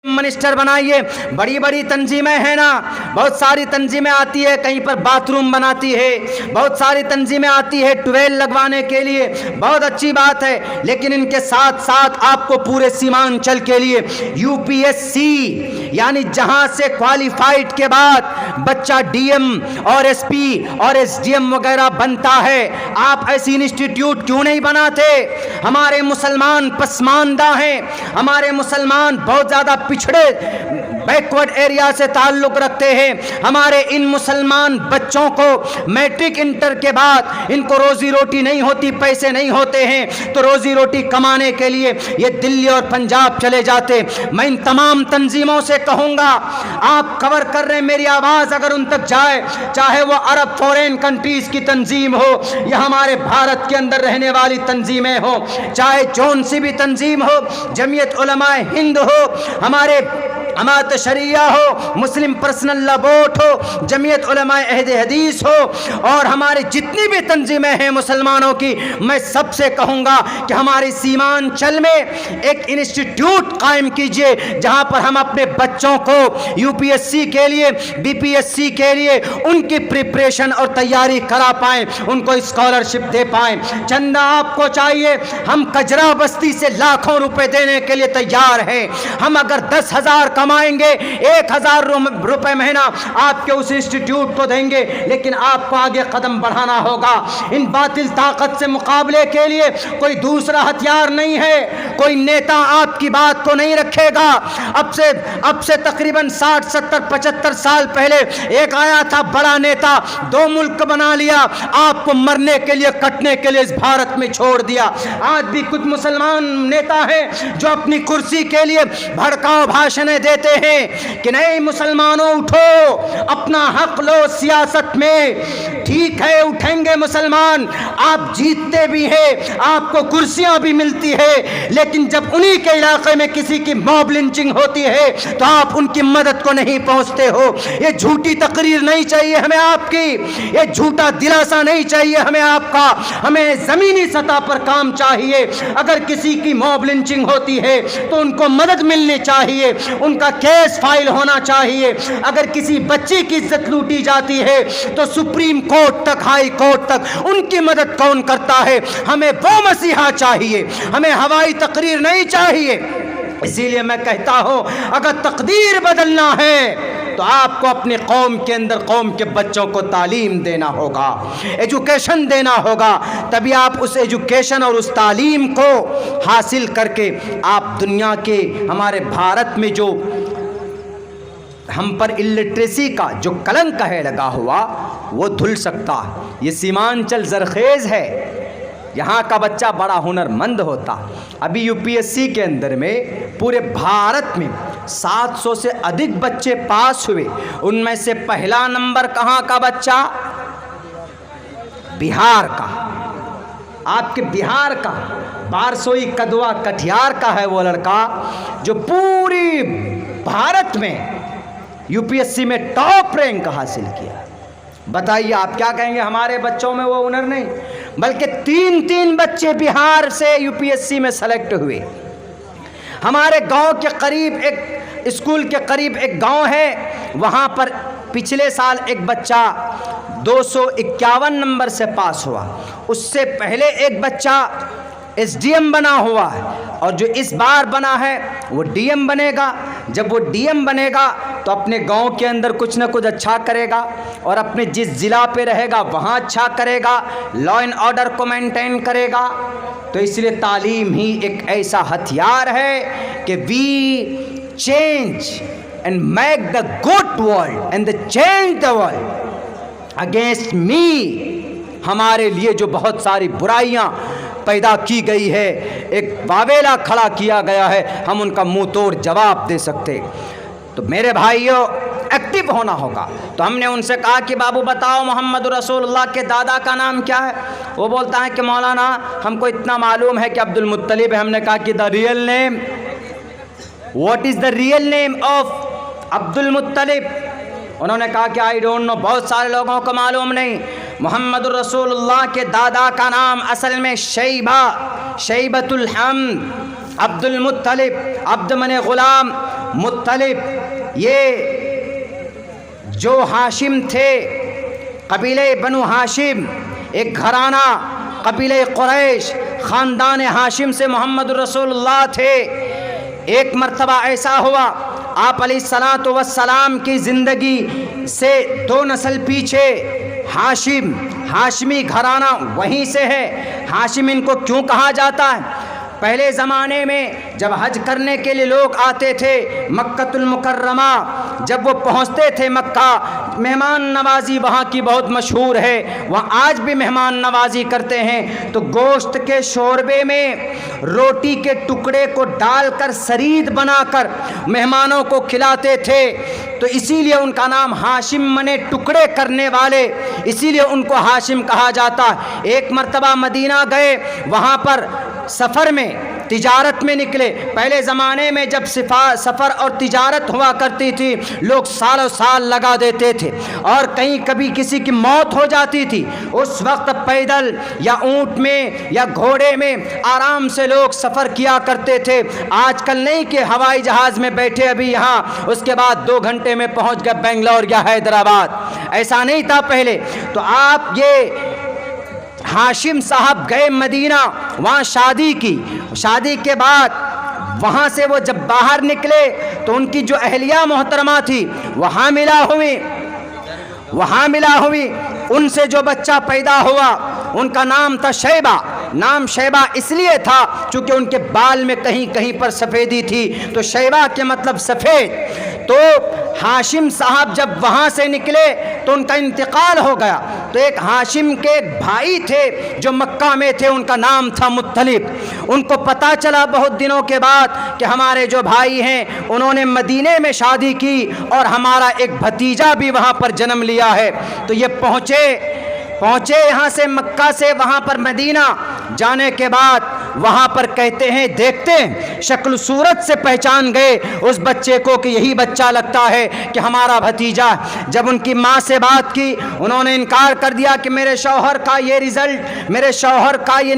Minister बनाइए। बड़ी बड़ी तंजीमें हैं ना, बहुत सारी तंजीमें आती है, कहीं पर बाथरूम बनाती है, बहुत सारी तंजीमें आती है ट्यूबवेल लगवाने के लिए, बहुत अच्छी बात है। लेकिन इनके साथ साथ आपको पूरे सीमांचल के लिए यूपीएससी यानी जहां से क्वालिफाइड के बाद बच्चा डीएम और एसपी और एसडीएम वगैरह बनता है, आप ऐसी इंस्टीट्यूट क्यों नहीं बनाते? हमारे मुसलमान पसमानदा हैं, हमारे मुसलमान बहुत ज़्यादा पिछड़े बैकवर्ड एरिया से ताल्लुक़ रखते हैं। हमारे इन मुसलमान बच्चों को मैट्रिक इंटर के बाद इनको रोज़ी रोटी नहीं होती, पैसे नहीं होते हैं, तो रोज़ी रोटी कमाने के लिए ये दिल्ली और पंजाब चले जाते। मैं इन तमाम तंजीमों से कहूँगा, आप कवर कर रहे हैं, मेरी आवाज़ अगर उन तक जाए, चाहे वो अरब फॉरेन कंट्रीज़ की तंजीम हो या हमारे भारत के अंदर रहने वाली तंजीमें हो, चाहे जौन सी भी तंजीम हो, जमीयत उलमाए हिंद हो, हमारे जमात शरिया हो, मुस्लिम पर्सनल लॉ बोर्ड हो, जमीयत उलमाए अहद हदीस हो, और हमारी जितनी भी तंजीमें हैं मुसलमानों की, मैं सबसे कहूँगा कि हमारी सीमांचल में एक इंस्टीट्यूट कायम कीजिए जहाँ पर हम अपने बच्चों को यूपीएससी के लिए, बीपीएससी के लिए उनकी प्रिपरेशन और तैयारी करा पाएँ, उनको स्कॉलरशिप दे पाएँ। चंदा आपको चाहिए, हम कजरा बस्ती से लाखों रुपए देने के लिए तैयार हैं। हम अगर 10,000 कमाएंगे, 1,000 रुपए महीना आपके उस इंस्टीट्यूट को देंगे, लेकिन आपको आगे कदम बढ़ाना होगा। इन बातिल ताकत से मुकाबले के लिए कोई दूसरा हथियार नहीं है, कोई नेता आपकी बात को नहीं रखेगा। अब से तकरीबन 60, 70, 75 साल पहले एक आया था बड़ा नेता, 2 मुल्क बना लिया, आपको मरने के लिए, कटने के लिए इस भारत में छोड़ दिया। आज भी कुछ मुसलमान नेता हैं जो अपनी कुर्सी के लिए भड़काऊ भाषणें देते हैं कि नहीं मुसलमानों उठो, अपना हक लो सियासत में। ठीक है, उठेंगे मुसलमान, आप जीतते भी हैं, आपको कुर्सियां भी मिलती है, लेकिन जब उन्हीं के इलाके में किसी की मॉब लिंचिंग होती है तो आप उनकी मदद को नहीं पहुंचते हो। ये झूठी तकरीर नहीं चाहिए हमें आपकी, ये झूठा दिलासा नहीं चाहिए हमें आपका, हमें जमीनी सतह पर काम चाहिए। अगर किसी की मॉब लिंचिंग होती है तो उनको मदद मिलनी चाहिए, उनका केस फाइल होना चाहिए। अगर किसी बच्ची की इज्जत लूटी जाती है तो सुप्रीम कोर्ट तक, हाई कोर्ट तक उनकी मदद कौन करता है? हमें वो मसीहा चाहिए, हमें हवाई तकरीर नहीं चाहिए। इसीलिए मैं कहता हूं, अगर तकदीर बदलना है तो आपको अपने कौम के अंदर कौम के बच्चों को तालीम देना होगा, एजुकेशन देना होगा, तभी आप उस एजुकेशन और उस तालीम को हासिल करके आप दुनिया के, हमारे भारत में जो हम पर इलिटरेसी का जो कलंक है लगा हुआ, वो धुल सकता है। ये सीमांचल जरखेज़ है, यहाँ का बच्चा बड़ा हुनरमंद होता। अभी यूपीएससी के अंदर में पूरे भारत में 700 से अधिक बच्चे पास हुए, उनमें से पहला नंबर कहाँ का बच्चा? बिहार का। आपके बिहार का बारसोई कदवा कटिहार का है वो लड़का जो पूरी भारत में यूपीएससी में टॉप रैंक हासिल किया। बताइए आप क्या कहेंगे? हमारे बच्चों में वो हुनर नहीं, बल्कि 3 बच्चे बिहार से यूपीएससी में सेलेक्ट हुए। हमारे गांव के करीब एक स्कूल के करीब एक गांव है, वहां पर पिछले साल एक बच्चा 251 नंबर से पास हुआ। उससे पहले एक बच्चा एसडीएम बना हुआ है, और जो इस बार बना है वो डीएम बनेगा। जब वो डीएम बनेगा तो अपने गांव के अंदर कुछ ना कुछ अच्छा करेगा, और अपने जिस ज़िला पे रहेगा वहाँ अच्छा करेगा, लॉ एंड ऑर्डर को मेंटेन करेगा। तो इसलिए तालीम ही एक ऐसा हथियार है कि we change and make the good world and the change the world against me. हमारे लिए जो बहुत सारी बुराइयाँ पैदा की गई है, एक वावेला खड़ा किया गया है, हम उनका मुंह तोड़ जवाब दे सकते। तो मेरे भाइयों, एक्टिव होना होगा। तो हमने उनसे कहा कि बाबू बताओ मोहम्मद रसूलुल्लाह के दादा का नाम क्या है? वो बोलता है कि मौलाना हमको इतना मालूम है कि अब्दुल मुत्तलिब है। हमने कहा कि the real name, what is the real name of Abdul मुत्तलिब? उन्होंने कहा कि आई डोंट नो, बहुत सारे लोगों को मालूम नहीं। मोहम्मद रसूलुल्लाह के दादा का नाम असल में शैबतुल हम्द, अब्दुल मुत्तलिब, अब्द मने गुलाम, मुत्तलिब, ये जो हाशिम थे, कबीले बनु हाशिम, एक घराना कबीले कुरैश, ख़ानदान हाशिम से मोहम्मद रसूलुल्लाह थे। एक मर्तबा ऐसा हुआ, आप अलैहिस्सलातु वस्सलाम की ज़िंदगी से 2 नस्ल पीछे हाशिम, हाशमी घराना वहीं से है। हाशिम इनको क्यों कहा जाता है? पहले ज़माने में जब हज करने के लिए लोग आते थे मक्कतुल मुकर्रमा, जब वो पहुँचते थे मक्का, मेहमान नवाजी वहाँ की बहुत मशहूर है, वहाँ आज भी मेहमान नवाजी करते हैं। तो गोश्त के शोरबे में रोटी के टुकड़े को डालकर सरीद बनाकर मेहमानों को खिलाते थे। तो इसीलिए उनका नाम हाशिम मने टुकड़े करने वाले, इसीलिए उनको हाशिम कहा जाता। एक मर्तबा मदीना गए, वहाँ पर सफ़र में तिजारत में निकले। पहले ज़माने में जब सफ़र और तिजारत हुआ करती थी, लोग सालों साल लगा देते थे और कहीं कभी किसी की मौत हो जाती थी। उस वक्त पैदल या ऊँट में या घोड़े में आराम से लोग सफ़र किया करते थे। आजकल नहीं कि हवाई जहाज़ में बैठे अभी यहाँ, उसके बाद 2 घंटे में पहुँच गए बेंगलोर या हैदराबाद, ऐसा नहीं था पहले। तो आप ये हाशिम साहब गए मदीना, वहाँ शादी की। शादी के बाद वहाँ से वो जब बाहर निकले तो उनकी जो अहलिया मोहतरमा थी वहाँ मिला हुई। उनसे जो बच्चा पैदा हुआ उनका नाम था शैबा। नाम शैबा इसलिए था चूँकि उनके बाल में कहीं कहीं पर सफ़ेदी थी, तो शैबा के मतलब सफ़ेद। तो हाशिम साहब जब वहाँ से निकले तो उनका इंतकाल हो गया। तो एक हाशिम के एक भाई थे जो मक्का में थे, उनका नाम था मुत्तलिब। उनको पता चला बहुत दिनों के बाद कि हमारे जो भाई हैं उन्होंने मदीने में शादी की और हमारा एक भतीजा भी वहाँ पर जन्म लिया है। तो ये पहुँचे यहाँ से मक्का से वहाँ पर मदीना। जाने के बाद वहाँ पर कहते हैं, देखते हैं शक्ल सूरत से पहचान गए उस बच्चे को कि यही बच्चा लगता है कि हमारा भतीजा। जब उनकी माँ से बात की, उन्होंने इनकार कर दिया कि मेरे शौहर का ये रिज़ल्ट, मेरे शौहर का ये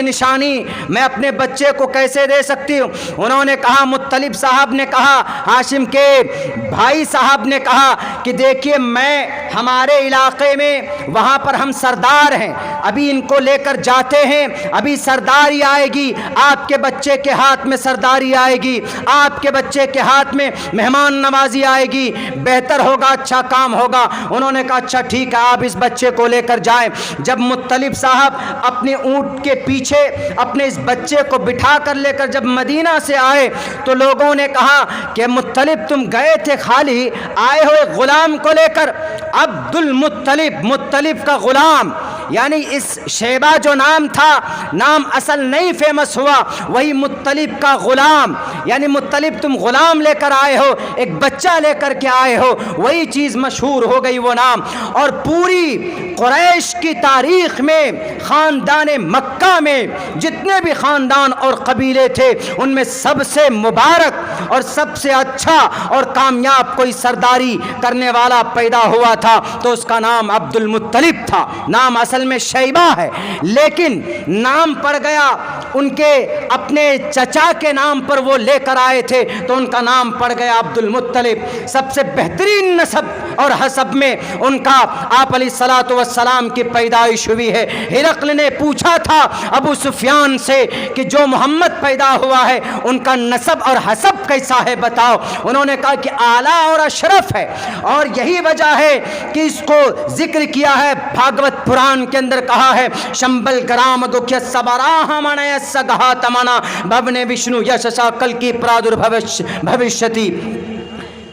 निशानी मैं अपने बच्चे को कैसे दे सकती हूँ। उन्होंने कहा, मुत्तलिब साहब ने कहा, हाशिम के भाई साहब ने कहा कि देखिए मैं हमारे इलाके में वहाँ पर हम सरदार हैं, अभी इनको लेकर जाते हैं, अभी सरदारी आएगी, आपके बच्चे के हाथ में सरदारी आएगी, आपके बच्चे के हाथ में मेहमान नवाजी आएगी, बेहतर होगा, अच्छा काम होगा। उन्होंने कहा अच्छा ठीक है, आप इस बच्चे को लेकर जाएं। जब मुत्तलिब साहब अपने ऊँट के पीछे अपने इस बच्चे को बिठा कर लेकर जब मदीना से आए तो लोगों ने कहा कि मुत्तलिब तुम गए थे खाली, आए हो एक गुलाम को लेकर। अब्दुल मुत्तलिब, मुत्तलिब का गुलाम, यानी इस शैबा जो नाम था, नाम असल नहीं फेमस हुआ, वही मुत्तलिब का गुलाम, यानी मुत्तलिब तुम गुलाम लेकर आए हो, एक बच्चा लेकर के आए हो, वही चीज़ मशहूर हो गई वो नाम। और पूरी कुरैश की तारीख़ में ख़ानदान मक्का में जितने भी ख़ानदान और कबीले थे उनमें सबसे मुबारक और सबसे अच्छा और कामयाब कोई सरदारी करने वाला पैदा हुआ था तो उसका नाम अब्दुल मुत्तलिब था। नाम असल में शैबा है, लेकिन नाम पड़ गया उनके अपने चचा के नाम पर, वो लेकर आए थे तो उनका नाम पड़ गया अब्दुल मुत्तलिब। सबसे बेहतरीन नस्ब और हसब में उनका आप अलैहिस्सलातु वस्सलाम की पैदाइश हुई है। हिरक़्ल ने पूछा था अबू सुफियान से कि जो मोहम्मद पैदा हुआ है उनका नस्ब और हसब कैसा है बताओ। उन्होंने कहा कि आला और अशरफ है, और यही वजह है कि इसको जिक्र किया है भागवत पुराण के अंदर, कहा है शंबल ग्राम दुख्य सबराह मनय सगहा तमना भवने विष्णु यशसा कल की प्रादुर्भविष्यति।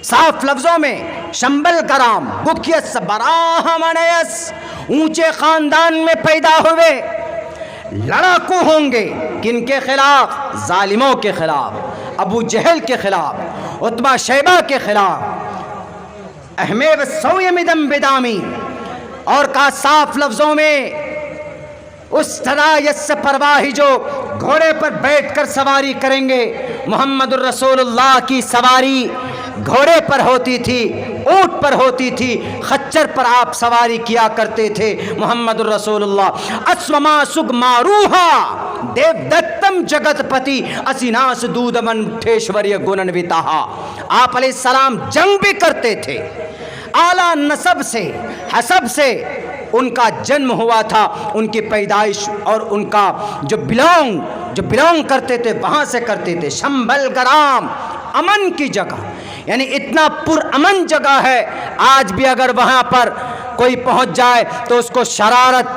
साफ लफ्जों में शंबल ग्राम दुख्य सबराह मनयस, ऊंचे खानदान में पैदा हुए, लड़ाकू होंगे किनके खिलाफ? जालिमों के खिलाफ, अबू जहल के खिलाफ, उतबा शैबा के खिलाफ, अहमेव सौयमिदम बिदामी। और कहा साफ लफ्जों में उस तरह यस्स परवाही जो घोड़े पर बैठकर सवारी करेंगे, मुहम्मदुर रसूलुल्लाह की सवारी घोड़े पर होती थी, ऊँट पर होती थी, खच्चर पर आप सवारी किया करते थे मुहम्मदुर रसूलुल्लाह। अस्वमा सुग मारूहा, देवदत्तम जगतपति असिनास दूदमन ठेश्वर्य गुणन्विता। आप अलैहिस्सलाम जंग भी करते थे, आला नसब से, हसब से उनका जन्म हुआ था, उनकी पैदाइश और उनका जो बिलोंग करते थे वहाँ से करते थे। शंबल ग्राम अमन की जगह, यानी इतना पुरअमन जगह है। आज भी अगर वहाँ पर कोई पहुँच जाए तो उसको शरारत